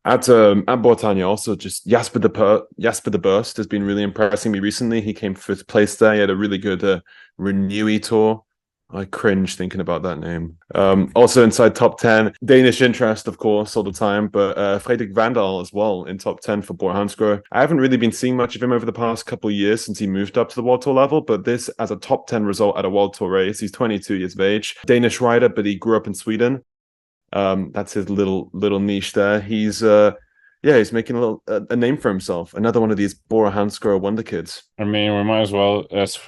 At Bretagne also, just Jasper the Burst has been really impressing me recently. He came fifth place there. He had a really good Renewy tour. I cringe thinking about that name. Also inside top 10, Danish interest, of course, all the time, but Frederik Vandal as well in top 10 for Bora Hansgrohe. I haven't really been seeing much of him over the past couple of years since he moved up to the World Tour level, but this as a top 10 result at a World Tour race. He's 22 years of age, Danish rider, but he grew up in Sweden. That's his little niche there. He's making a name for himself. Another one of these Bora Hansgrohe wonder kids. I mean, we might as well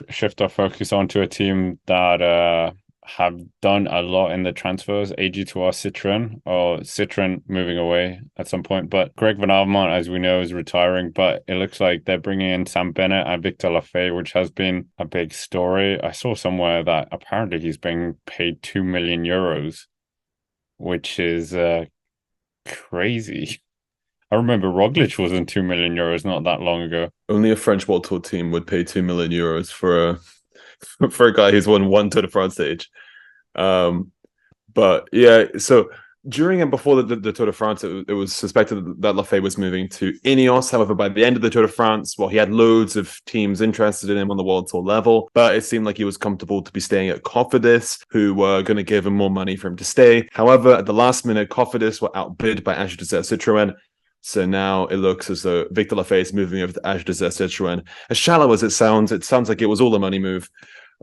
shift our focus onto a team that have done a lot in the transfers. AG2R Citroën, or Citroën moving away at some point. But Greg van Avermaet, as we know, is retiring. But it looks like they're bringing in Sam Bennett and Victor LaFay, which has been a big story. I saw somewhere that apparently he's being paid 2 million euros, which is crazy. I remember Roglic was in 2 million euros not that long ago. Only a French World Tour team would pay 2 million euros for a for a guy who's won one Tour de France stage. Um, but yeah, so during and before the Tour de France, it was suspected that LaFay was moving to Ineos. However, by the end of the Tour de France, well, he had loads of teams interested in him on the World Tour level, but it seemed like he was comfortable to be staying at Cofidis, who were going to give him more money for him to stay. However, at the last minute, Cofidis were outbid by AG2R Citroën. So now it looks as though Victor LaFay is moving over to AG2R Citroën. As shallow as it sounds like it was all a money move.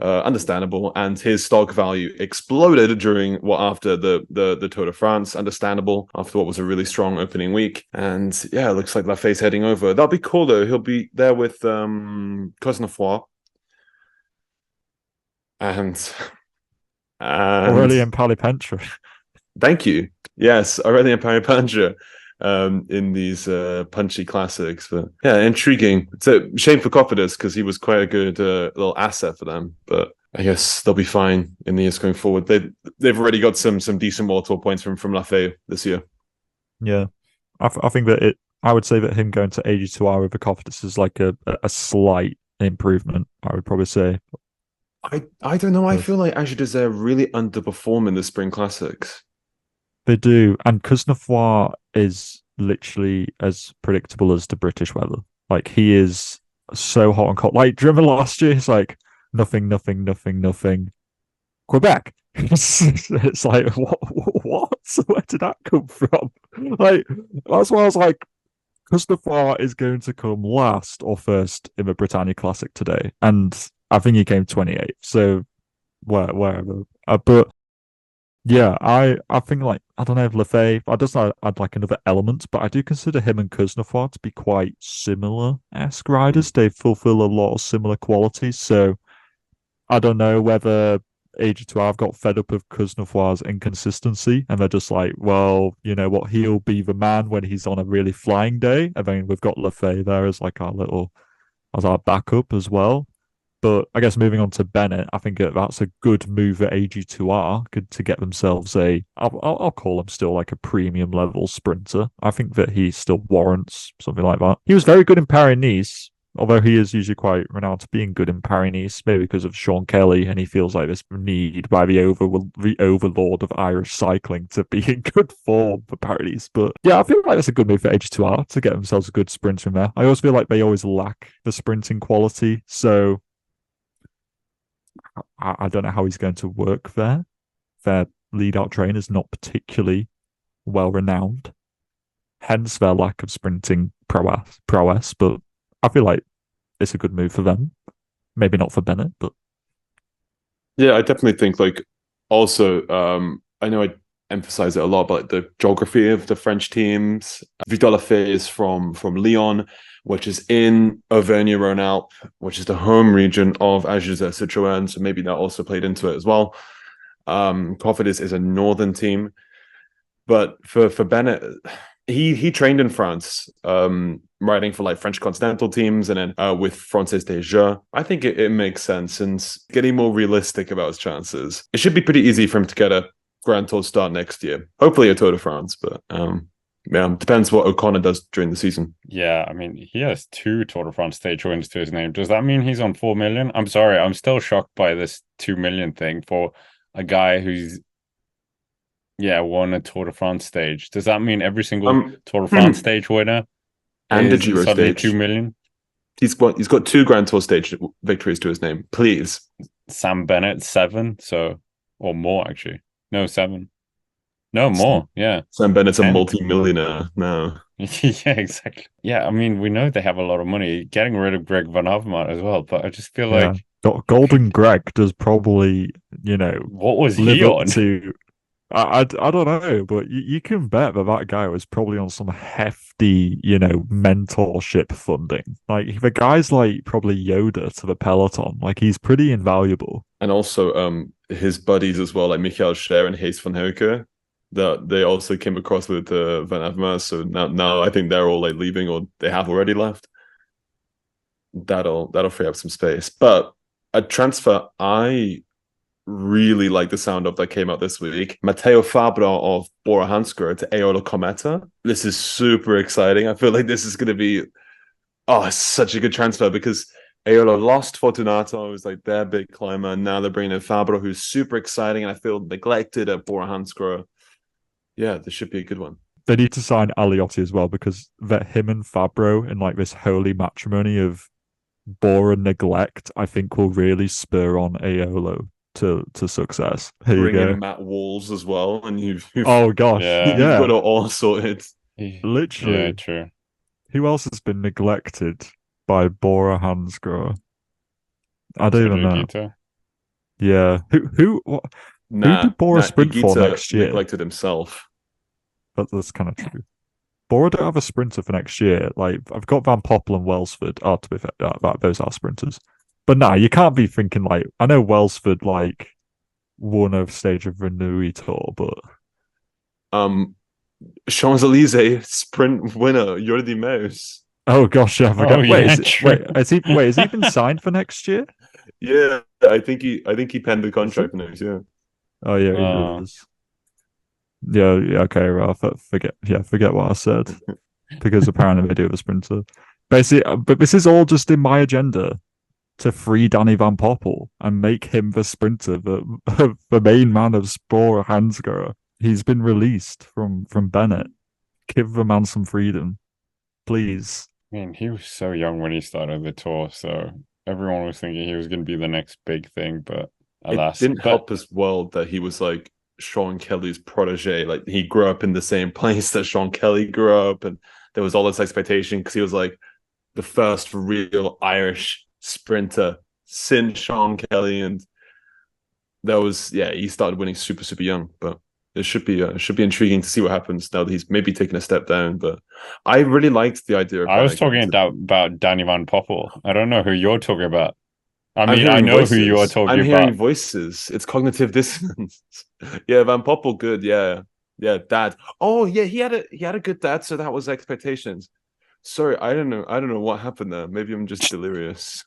Understandable, and his stock value exploded after the Tour de France. Understandable after what was a really strong opening week, and yeah, it looks like LaFay's heading over. That'll be cool though. He'll be there with Cosnefroy and and Aurelien Palipentra. thank you. Yes, Aurelien Paripancha in these punchy classics. But yeah, intriguing. It's a shame for Cofidis because he was quite a good little asset for them. But I guess they'll be fine in the years going forward. They've already got some decent World Tour points from LaFay this year. Yeah, I think that I would say that him going to AG2R over Cofidis is like a slight improvement. I would probably say. I don't know. I But feel like AG2R really underperform in the Spring Classics. they do, and Cosnefroy is literally as predictable as the British weather. Like he is so hot and cold. Like do you remember last year? It's like nothing, nothing, nothing, nothing. Quebec. It's like what? Where did that come from? Like that's why I was like, Cosnefroy is going to come last or first in the Britannia Classic today, and I think he came 28th. So wherever, but yeah, I think like I don't know if LaFay. I just add like another element, but I do consider him and Kuznetsov to be quite similar-esque riders. They fulfill a lot of similar qualities. So I don't know whether AG2R have got fed up of Kuznetsov's inconsistency, and they're just like, well, you know what, he'll be the man when he's on a really flying day, and then we've got LaFay there as like as our backup as well. But I guess moving on to Bennett, I think that's a good move at AG2R to get themselves I'll call him still like a premium level sprinter. I think that he still warrants something like that. He was very good in Paris-Nice, although he is usually quite renowned for being good in Paris-Nice, maybe because of Sean Kelly, and he feels like this need by the overlord of Irish cycling to be in good form for Paris. But yeah, I feel like that's a good move for AG2R to get themselves a good sprinter in there. I always feel like they always lack the sprinting quality, so I don't know how he's going to work there. Their lead out trainer is not particularly well renowned, hence their lack of sprinting prowess. But I feel like it's a good move for them. Maybe not for Bennett, but Yeah, I definitely think like also I know I emphasize it a lot, but the geography of the French teams. Victor Lafay is from Lyon, which is in Auvergne-Rhône-Alpes, which is the home region of AG2R Citroën. So maybe that also played into it as well. Cofidis is a northern team, but for Bennett, he trained in France, riding for like French continental teams, and then with Française des Jeux. I think it makes sense, and getting more realistic about his chances. It should be pretty easy for him to get a Grand Tour start next year. Hopefully a Tour de France, but yeah, depends what O'Connor does during the season. Yeah, I mean, he has two Tour de France stage wins to his name. Does that mean he's on 4 million? I'm sorry, I'm still shocked by this 2 million thing for a guy who's won a Tour de France stage. Does that mean every single Tour de Hmm. France stage winner And the is Giro suddenly stage. 2 million? He's got 2 Grand Tour stage victories to his name. Please. Sam Bennett 7, so or more actually. No, 7. No, more. Yeah. Sam Bennett's a 10. multi-millionaire now. Yeah, exactly. Yeah, I mean, we know they have a lot of money. Getting rid of Greg van Avermaet as well, but I just feel Yeah. like Golden Greg does probably, what was live he up on? to. I don't know, but you can bet that guy was probably on some hefty, mentorship funding. Like the guy's like probably Yoda to the peloton. Like he's pretty invaluable. And also his buddies as well, like Michael Scher and Hayes van Hoeke, that they also came across with Van Avermaet. So now I think they're all like leaving, or they have already left. That'll free up some space. But a transfer I really like the sound of that came out this week. Matteo Fabro of Bora Hansgrohe to Eola Cometa. This is super exciting. I feel like this is going to be such a good transfer, because Eola lost Fortunato, who's like their big climber, and now they're bringing in Fabro, who's super exciting, and I feel neglected at Bora Hansgrohe. Yeah, this should be a good one. They need to sign Aliotti as well, because that him and Fabro in like this holy matrimony of Bora neglect, I think will really spur on Aolo to success. Here Bring you go. in Matt Walls as well, and you've Oh gosh, Yeah. you've got it all sorted. Literally. Yeah, true. Who else has been neglected by Bora Hansgrohe? I don't even know. Higuita. Yeah. Who did Bora sprint for Higuita next year? neglected himself. That's kind of true. Bora don't have a sprinter for next year. Like I've got Van Poppel and Welsford. Oh, to be fair, those are sprinters. But nah, you can't be thinking like, I know Welsford like won a stage of Renui Tour, but Champs-Élysées sprint winner Jordi Meus. oh gosh, yeah, I forgot. Oh, yeah, true. Has he been signed for next year? Yeah, I think he penned the contract for next year. Oh yeah, he does. Yeah, okay, Ralph. Forget what I said. Because apparently they do have a sprinter. Basically, but this is all just in my agenda to free Danny Van Poppel and make him the sprinter, the main man of Bora Hansgrohe. He's been released from Bennett. Give the man some freedom, please. I mean, he was so young when he started the tour, so everyone was thinking he was going to be the next big thing, but alas. It didn't help as well that he was like Sean Kelly's protege. Like he grew up in the same place that Sean Kelly grew up, and there was all this expectation because he was like the first real Irish sprinter since Sean Kelly, and he started winning super young. But it should be intriguing to see what happens now that he's maybe taken a step down. But I really liked the idea of. I was talking about Danny Van Poppel. I don't know who you're talking about. I mean, I know voices. who you are talking about. I'm hearing voices. It's cognitive dissonance. Yeah, Van Poppel, good. Yeah, dad. Oh, yeah, he had a good dad, so that was expectations. Sorry, I don't know what happened there. Maybe I'm just delirious.